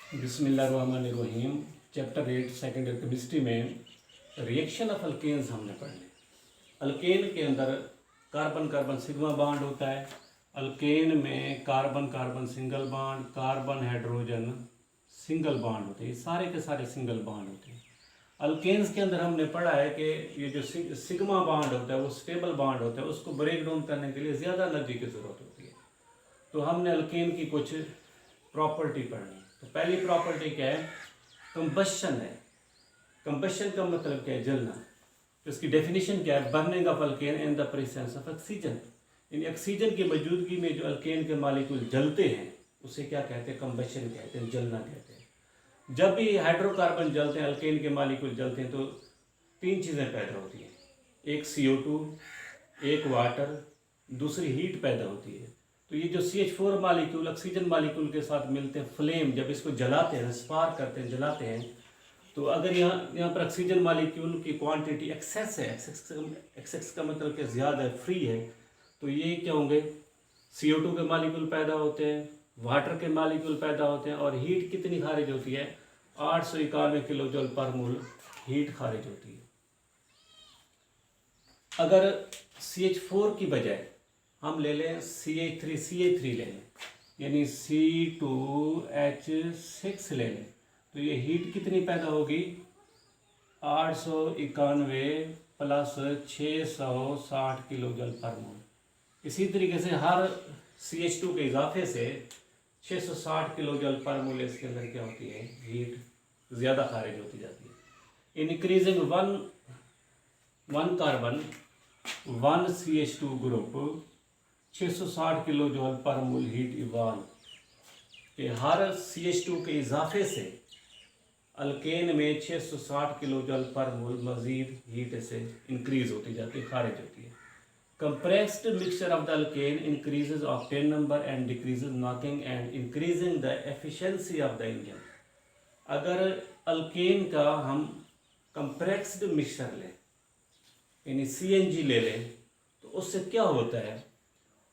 बिस्मिल्लाहिर्रहमानिर्रहीम। Chapter 8 second year chemistry में reaction of alkanes हमने पढ़ ली। अल्केन के अंदर कार्बन कार्बन सिग्मा बॉन्ड होता है। अल्केन में carbon carbon single bond, carbon hydrogen single bond होते हैं। ये सारे के सारे सिंगल बॉन्ड होते हैं। अल्केन्स के अंदर हमने पढ़ा है कि ये जो सिग्मा बॉन्ड होता है वो स्टेबल बॉन्ड होता है, उसको ब्रेक डाउन करने के लिए ज़्यादा एनर्जी की ज़रूरत होती है। तो हमने अल्केन की कुछ प्रॉपर्टी पढ़नी। तो पहली प्रॉपर्टी क्या है? कंबशन है। कंबशन का मतलब क्या है? जलना। तो इसकी डेफिनेशन क्या है? Burning of alkane in the presence of oxygen. In oxygen की मौजूदगी में जो अल्केन के मॉलिक्यूल जलते हैं उसे क्या कहते हैं? कंबशन कहते हैं, जलना कहते हैं। जब भी हाइड्रोकार्बन जलते हैं, अल्केन के मॉलिक्यूल जलते हैं, तो तीन चीज़ें पैदा होती हैं। एक CO2, एक वाटर, दूसरी हीट पैदा होती है। तो ये जो CH4 मालिक्यूल ऑक्सीजन मालिक्यूल के साथ मिलते हैं, फ्लेम जब इसको जलाते हैं, स्पार्क करते हैं, जलाते हैं, तो अगर यहाँ पर ऑक्सीजन मालिक्यूल की क्वांटिटी एक्सेस है, एक्सेस का मतलब कि ज़्यादा है, फ्री है, तो ये क्या होंगे? CO2 के मालिक्यूल पैदा होते हैं, वाटर के मालिक्यूल पैदा होते हैं, और हीट कितनी खारिज होती है? 891 kilo joule per mole heat खारिज होती है। अगर CH4 की बजाय हम ले लें CH3 ले लें, यानी C2H6 ले लें, तो ये हीट कितनी पैदा होगी? 891 प्लस 660 किलो जूल पर मोल। इसी तरीके से हर CH2 के इजाफे से 660 किलो जूल पर मोल इसके अंदर क्या होती है? हीट ज़्यादा खारिज होती जाती है। Increasing one carbon 1 CH2 group 660 kilo joule per mole heat evolve. कि हर CH2 के इजाफे से अल्केन में 660 किलो जूल पर मोल मजीद हीट से इंक्रीज होती जाती है, खारिज होती है। Compressed mixture of the alkane increases octane number and decreases knocking and increasing the efficiency of the engine. अगर अल्केन का हम कंप्रेस्ड मिक्सचर लें, यानी CNG ले लें, तो उससे क्या होता है?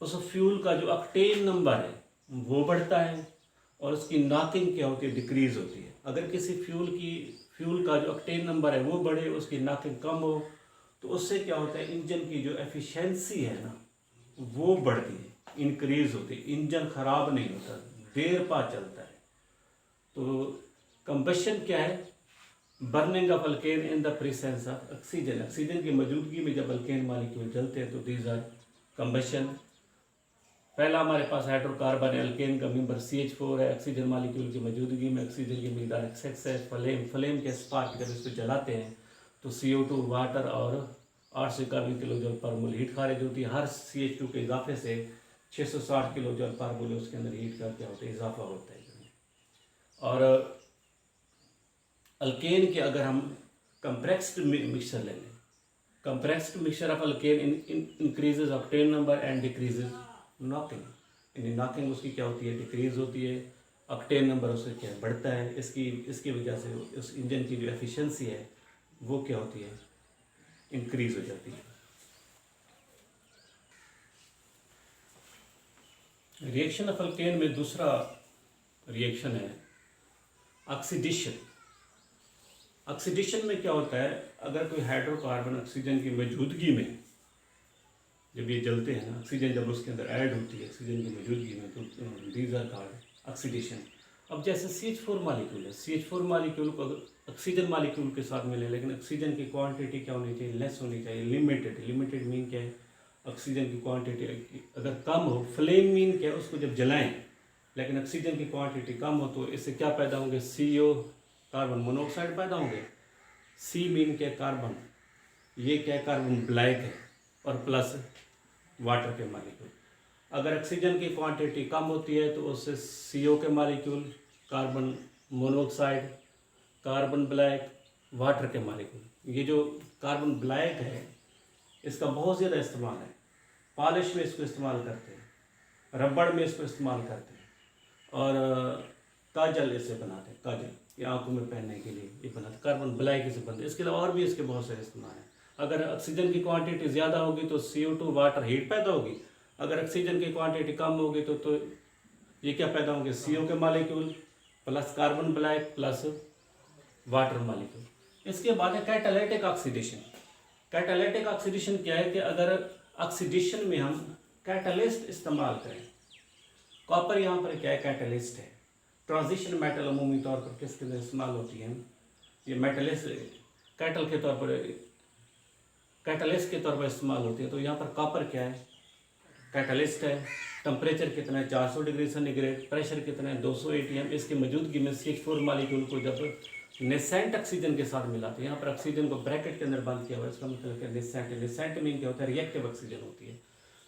उस फ्यूल का जो ऑक्टेन नंबर है वो बढ़ता है, और उसकी नॉकिंग क्या होती है? डिक्रीज होती है। अगर किसी फ्यूल का जो ऑक्टेन नंबर है वो बढ़े, उसकी नॉकिंग कम हो, तो उससे क्या होता है? इंजन की जो एफिशिएंसी है ना, वो बढ़ती है, इंक्रीज होती है। इंजन खराब नहीं होता, देर पा चलता है। तो कंबशन क्या है? Burning of alkane in the presence of oxygen. Oxygen की मौजूदगी में जब अल्केन मॉलिक्यूल जलते हैं तो दीज आर कंबशन। पहला हमारे पास हाइड्रोकार्बन है, अल्केन का मेंबर CH4 है। ऑक्सीजन मॉलिक्यूल की मौजूदगी में ऑक्सीजन की मिकदार एक्सेस है। फ्लेम के स्पार्क जब इसको जलाते हैं तो CO2, वाटर और 891 kilo joule per mole heat खारिज होती है। हर CH2 के इजाफे से 660 किलो जूल पर मोल उसके अंदर हीट का क्या होता है? इजाफा होता है। और अल्केन के अगर हम कंप्रेस्ड मिक्सचर ले लें, compressed mixture of alkane increases octane number and decreases knocking. यानी नॉकिंग उसकी क्या होती है? डिक्रीज होती है। ऑक्टेन नंबर उससे क्या बढ़ता है। इसकी वजह से उस इंजन की जो एफिशिएंसी है वो क्या होती है? इंक्रीज हो जाती है। रिएक्शन ऑफ अल्केन में दूसरा रिएक्शन है ऑक्सीडेशन। ऑक्सीडेशन में क्या होता है? अगर कोई हाइड्रोकार्बन ऑक्सीजन की मौजूदगी में जब ये जलते हैं ना, ऑक्सीजन जब उसके अंदर ऐड होती है ऑक्सीजन की मौजूदगी में, तो दीज आर कॉल्ड ऑक्सीडेशन। अब जैसे CH4 मालिक्यूल है, CH4 मालिक्यूल को ऑक्सीजन मालिक्यूल के साथ मिले, लेकिन ऑक्सीजन की क्वांटिटी क्या होनी चाहिए? लेस होनी चाहिए, लिमिटेड। लिमिटेड मीन क्या है? ऑक्सीजन की क्वांटिटी अगर कम हो, फ्लेम मीन क्या है? उसको जब जलाएं लेकिन ऑक्सीजन की क्वांटिटी कम हो, तो इससे क्या पैदा होंगे? CO, कार्बन मोनोऑक्साइड पैदा होंगे। C मीन क्या? कार्बन। ये क्या है? कार्बन ब्लैक है, और प्लस वाटर के मालिक्यूल। अगर ऑक्सीजन की क्वांटिटी कम होती है तो उससे CO के molecule, carbon monoxide, carbon black, water के मालिक्यूल। ये जो कार्बन ब्लैक है इसका बहुत ज़्यादा इस्तेमाल है। पॉलिश में इसको इस्तेमाल करते हैं, रबड़ में इसको इस्तेमाल करते हैं, और काजल इसे बनाते हैं। काजल ये आंखों में पहनने के लिए ये बनाते, कार्बन ब्लैक इसे बनते हैं। इसके अलावा और भी इसके बहुत सारे इस्तेमाल हैं। अगर ऑक्सीजन की क्वांटिटी ज़्यादा होगी तो CO2, वाटर, हीट पैदा होगी। अगर ऑक्सीजन की क्वांटिटी कम होगी तो ये क्या पैदा होंगे? CO के molecule, plus carbon black plus water molecule. इसके बाद है कैटालिटिक ऑक्सीडेशन। कैटालिटिक ऑक्सीडेशन क्या है कि अगर ऑक्सीडेशन में हम कैटलिस्ट इस्तेमाल करें, कॉपर यहाँ पर क्या है, कैटलिस्ट है। ट्रांजिशन मेटल अमूमी तौर पर किसके लिए इस्तेमाल होती है, ये मेटलिस्ट कैटल के तौर पर, कैटलिस्ट के तौर पर इस्तेमाल होती है। तो यहाँ पर कॉपर क्या है, कैटलिस्ट है। टेम्परेचर कितना है, 400 डिग्री सेंटीग्रेड। प्रेशर कितना है, 200 atm। इसकी मौजूदगी में CH4 मॉलिक्यूल को जब नेसेंट ऑक्सीजन के साथ मिलाते हैं, यहाँ पर ऑक्सीजन को ब्रैकेट के अंदर बंद किया हुआ है, इसका मतलब क्या, नेसेंट। नेसेंट मीन क्या होता है, रिएक्टिव ऑक्सीजन होती है।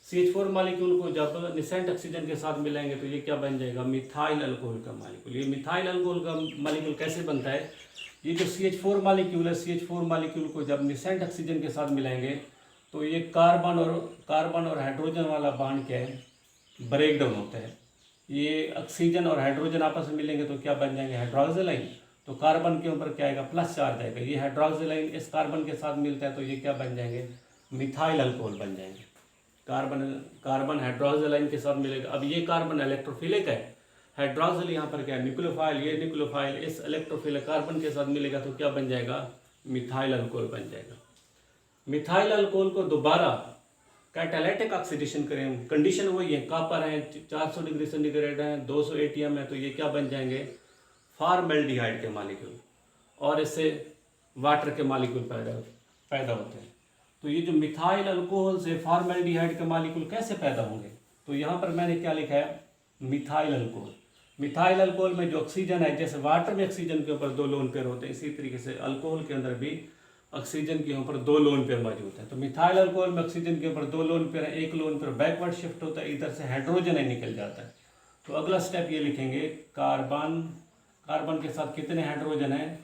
CH4 मॉलिक्यूल को जब नेसेंट ऑक्सीजन के साथ मिलाएंगे तो ये क्या बन जाएगा, मिथाइल अल्कोहल का मॉलिक्यूल। ये मिथाइल अल्कोहल का मॉलिक्यूल कैसे बनता है, ये जो CH4 मॉलिक्यूल है, CH4 मॉलिक्यूल को जब नेसेंट ऑक्सीजन के साथ मिलाएंगे तो ये कार्बन और हाइड्रोजन वाला बॉन्ड क्या है, ब्रेक डाउन होता है। ये ऑक्सीजन और हाइड्रोजन आपस में मिलेंगे तो क्या बन जाएंगे, हाइड्रोक्सिल आइन। तो कार्बन के ऊपर क्या आएगा, प्लस चार्ज आएगा। ये हाइड्रोक्सिल आइन इस कार्बन के साथ मिलता है तो ये क्या बन जाएंगे, मिथाइल अल्कोहल बन जाएंगे। कार्बन हाइड्रोक्सिल आइन के साथ मिलेगा। अब ये कार्बन इलेक्ट्रोफिलिक है, हाइड्रोक्सिल यहाँ पर क्या है, न्यूक्लियोफाइल। ये न्यूक्लियोफाइल इस इलेक्ट्रोफिलिक कार्बन के साथ मिलेगा तो क्या बन जाएगा, मिथाइल अल्कोहल बन जाएगा। मिथाइल अल्कोहल को दोबारा कैटालिटिक ऑक्सीडेशन करें, कंडीशन वही है, कॉपर है, 400 डिग्री सेंटीग्रेड है, 200 atm है, तो ये क्या बन जाएंगे, फॉर्मेल्डिहाइड के मॉलिक्यूल। और इससे वाटर के मॉलिक्यूल पैदा होते हैं। तो ये जो मिथाइल अल्कोहल से फॉर्मेल्डिहाइड के मॉलिक्यूल कैसे पैदा होंगे, तो यहाँ पर मैंने क्या लिखा है, मिथाइल अल्कोहल। मिथाइल अल्कोहल में जो ऑक्सीजन है, जैसे वाटर में ऑक्सीजन के ऊपर 2 लोन पेयर होते हैं, इसी तरीके से अल्कोहल के अंदर भी ऑक्सीजन के ऊपर 2 लोन पेयर मौजूद है। तो मिथाइल अल्कोहल में ऑक्सीजन के ऊपर 2 लोन पेयर है, एक लोन पेयर बैकवर्ड शिफ्ट होता है, इधर से हाइड्रोजन है निकल जाता है। तो अगला स्टेप ये लिखेंगे, कार्बन के साथ कितने हाइड्रोजन है,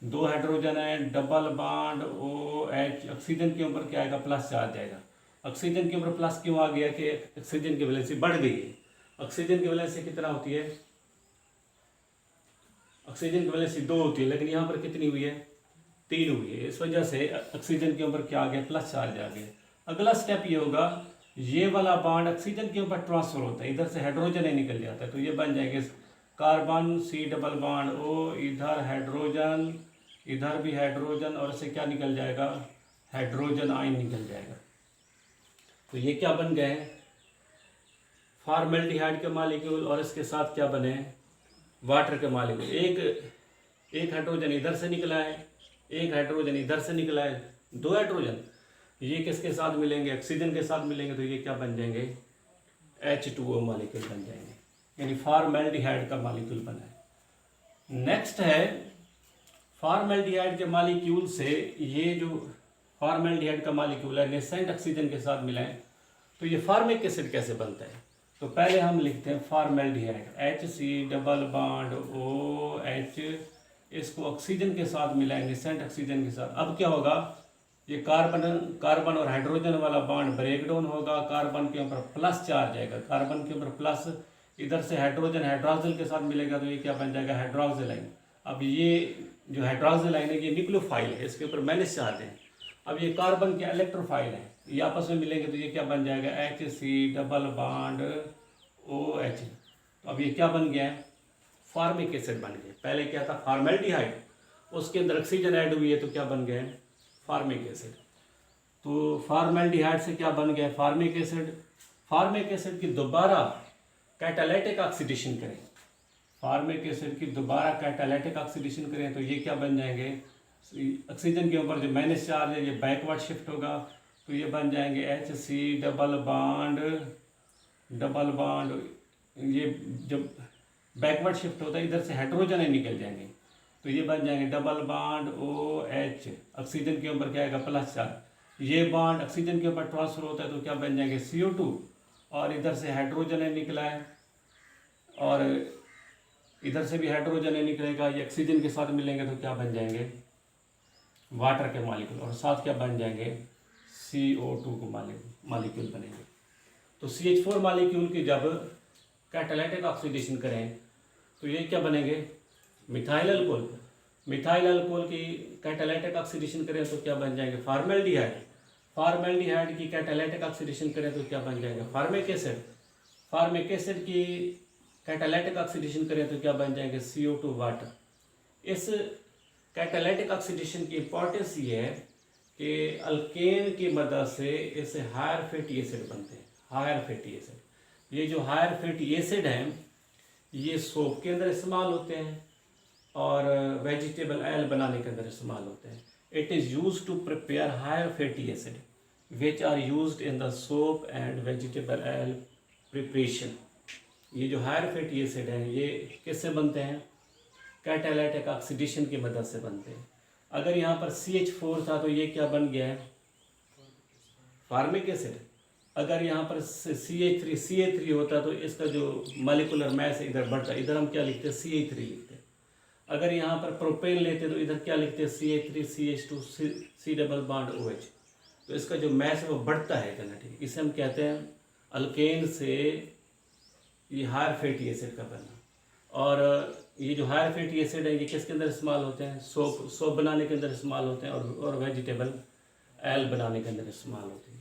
2 हाइड्रोजन है, डबल बॉन्ड OH। ऑक्सीजन के ऊपर क्या आएगा, प्लस चार्ज आएगा। ऑक्सीजन के ऊपर प्लस क्यों आ गया कि ऑक्सीजन की वैलेंसी बढ़ गई है। ऑक्सीजन की वैलेंसी कितना होती है, ऑक्सीजन की वैलेंसी 2 होती है, लेकिन यहाँ पर कितनी हुई है, 3 हुई है। इस वजह से ऑक्सीजन के ऊपर क्या आ गया, प्लस चार्ज आ गया। अगला स्टेप ये होगा, ये वाला बॉन्ड ऑक्सीजन के ऊपर ट्रांसफर होता है, इधर से हाइड्रोजन ही निकल जाता है, तो ये बन जाएंगे carbon C double bond O, इधर हाइड्रोजन, इधर भी हाइड्रोजन, और इससे क्या निकल जाएगा, हाइड्रोजन आयन निकल जाएगा। तो ये क्या बन गए, फॉर्मेल्डिहाइड के मॉलिक्यूल, और इसके साथ क्या बने, वाटर के मॉलिक्यूल। एक हाइड्रोजन इधर से निकला है, एक हाइड्रोजन इधर से निकला है, 2 हाइड्रोजन। ये किसके साथ मिलेंगे, ऑक्सीजन के साथ मिलेंगे, तो ये क्या बन जाएंगे, H2O मॉलिक्यूल बन जाएंगे, यानी फॉर्मेल्डिहाइड का मॉलिक्यूल बना है। नेक्स्ट है, फॉर्मेल्डिहाइड के मॉलिक्यूल से ये जो फॉर्मेल्डिहाइड का मॉलिक्यूल है, नेसेंट ऑक्सीजन के साथ मिलाएं तो ये फॉर्मिक एसिड कैसे बनता है। तो पहले हम लिखते हैं formaldehyde, HC double bond OH, इसको ऑक्सीजन के साथ मिलाएं, नेसेंट ऑक्सीजन के साथ। अब क्या होगा, ये कार्बन और हाइड्रोजन वाला बॉन्ड ब्रेक डाउन होगा, कार्बन के ऊपर प्लस चार्ज आएगा, कार्बन के ऊपर प्लस, इधर से हाइड्रोजन हाइड्रोक्सिल के साथ मिलेगा तो ये क्या बन जाएगा, हाइड्रोक्सिल आइन। अब ये जो हाइड्रोक्सिल आइन है ये न्यूक्लियोफाइल है, इसके ऊपर माइनस चार्ज है। अब ये कार्बन के इलेक्ट्रोफाइल है, ये आपस में मिलेंगे तो ये क्या बन जाएगा, HC डबल बॉन्ड OH। तो अब ये क्या बन गया है, फॉर्मिक एसिड बन गया। पहले क्या था, फॉर्मेल्डिहाइड, उसके अंदर ऑक्सीजन ऐड हुई है तो क्या बन गया, फॉर्मिक एसिड। तो फॉर्मेल्डिहाइड से क्या बन गया, फॉर्मिक एसिड। फॉर्मिक एसिड की दोबारा कैटालिटिक ऑक्सीडेशन करें, फॉर्मिक एसिड की दोबारा कैटालिटिक ऑक्सीडेशन करें तो ये क्या बन जाएंगे, ऑक्सीजन के ऊपर जो माइनस चार्ज है ये बैकवर्ड शिफ्ट होगा, तो ये बन जाएंगे HC डबल बॉन्ड, ये जब बैकवर्ड शिफ्ट होता है इधर से हाइड्रोजन ही निकल जाएंगे तो ये बन जाएंगे डबल बॉन्ड OH। ऑक्सीजन के ऊपर क्या आएगा, प्लस चार्ज। ये बॉन्ड ऑक्सीजन के ऊपर ट्रांसफर होता है तो क्या बन जाएंगे, CO2, और इधर से हाइड्रोजन है निकला है, और इधर से भी हाइड्रोजन है निकलेगा, ये ऑक्सीजन के साथ मिलेंगे तो क्या बन जाएंगे, वाटर के मॉलिक्यूल, और साथ क्या बन जाएंगे, CO2 को मॉलिक्यूल बनेंगे। तो CH4 मॉलिक्यूल की जब कैटालिटिक ऑक्सीडेशन करें तो ये क्या बनेंगे, मिथाइल अल्कोहल। मिथाइल अल्कोहल की कैटालिटिक ऑक्सीडेशन करें तो क्या बन जाएंगे, फॉर्मेल्डिहाइड। फॉर्मेल्डिहाइड की कैटालिटिक ऑक्सीडेशन करें तो क्या बन जाएगा, फॉर्मिक एसिड। फॉर्मिक एसिड की कैटालाइटिक ऑक्सीडेशन करें तो क्या बन जाएंगे CO2 वाटर। इस कैटालाइटिक ऑक्सीडेशन की इंपॉर्टेंस ये है कि अल्केन की मदद से इससे हायर फैटी एसिड बनते हैं। हायर फैटी एसिड, ये जो हायर फैटी एसिड हैं ये सोप के अंदर इस्तेमाल होते हैं और वेजिटेबल ऑयल बनाने के अंदर इस्तेमाल होते हैं। It is use to prepare higher fatty acid which are used in the soap and vegetable oil preparation. ये जो हायर फैटी एसिड हैं ये किससे बनते हैं? कैटालाइटिक ऑक्सीडेशन की मदद से बनते हैं। अगर यहाँ पर CH4 था तो ये क्या बन गया है? Formic acid. अगर यहाँ पर CH3 होता तो इसका जो मॉलिक्यूलर मास इधर बढ़ता, इधर हम क्या लिखते हैं? CH3 लिखते हैं। अगर यहाँ पर प्रोपेन लेते तो इधर क्या लिखते हैं? CH3 CH2 C double bond OH। तो इसका जो मास है वो बढ़ता है जेनेटिक। इसे हम कहते हैं अल्केन से ये हायर फैटी एसिड का बना। और ये जो हायर फैटी एसिड है ये किसके अंदर इस्तेमाल होते हैं? सोप बनाने के अंदर इस्तेमाल होते हैं और वेजिटेबल ऑयल बनाने के अंदर इस्तेमाल होते हैं।